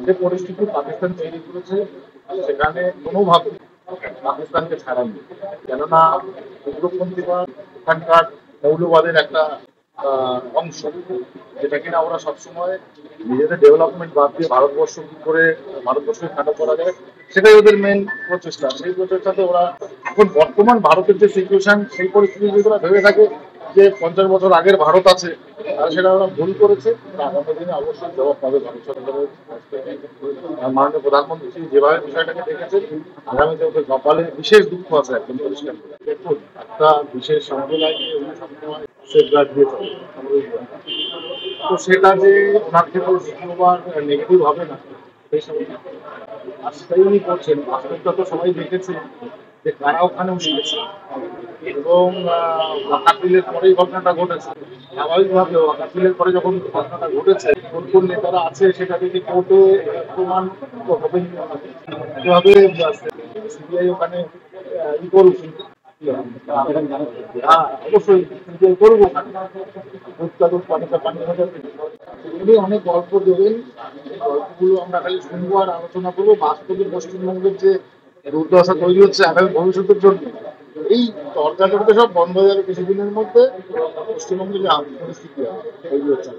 যে পরিস্থিতি পাকিস্তান তৈরি করেছে সেখানে কোনোভাবে পাকিস্তানকে ছাড়ায়নি। কেননা উগ্রপন্থীবাদ এখানকার মৌলবাদের একটা অংশ, যেটা কিনা ওরা সবসময় নিজেদের ডেভেলপমেন্ট বাদ দিয়ে ভারতবর্ষ কি করে ভারতবর্ষকে খাটো করা যায় সেটাই ওদের মেন প্রচেষ্টা। সেই প্রচেষ্টাতে ওরা এখন বর্তমান ভারতের যে সিচুয়েশন সেই পরিস্থিতি যদি ওরা ভেবে থাকে যে 50 বছর আগের ভারত আছে, আর সেটা ওরা ভুল করেছে। আগামী দিনে অবশ্যই জবাব পাবে ভারত সরকারের কাছ থেকে। মাননীয় প্রধানমন্ত্রী যেভাবে বিষয়টাকে দেখেছেন, আগামীতে ওদের কপালে বিশেষ দুঃখ আছে একদম পরিষ্কার। দেখুন, একটা বিশেষ সম্প্রদায়কে উনি সবসময় সেফগার্ড দিয়ে চলে, তো সেটা যে ওনার ক্ষেত্রে দ্বিতীয়বার নেগেটিভ হবে না সেই সময় আর সেটাই উনি করছেন। বাস্তবটা তো সবাই দেখেছে যে কারা ওখানে উঠেছে, এবং ওয়াকাতিলের পরেই ঘটনাটা ঘটেছে। স্বাভাবিকভাবে ওয়াকাতিলের পরে যখন ঘটনাটা ঘটেছে, কোন কোন নেতারা আছে সেটা যদি কোর্টে প্রমাণ হবেই। এভাবে সিবিআই ওখানে ই করুক, হ্যাঁ অবশ্যই সিবিআই করুক ওখানে, উৎপাদন পানিটা পানি হয়ে যাবে। এগুলি অনেক গল্প দেবেন, এই গল্পগুলো আমরা খালি শুনবো আর আলোচনা করবো। বাস্তবে পশ্চিমবঙ্গের যে দুর্দশা তৈরি হচ্ছে আগামী ভবিষ্যতের জন্য, এই দরজা করতে সব বন্ধ হয়ে যাবে কিছুদিনের মধ্যে। পশ্চিমবঙ্গের যে পরিস্থিতি তৈরি হচ্ছে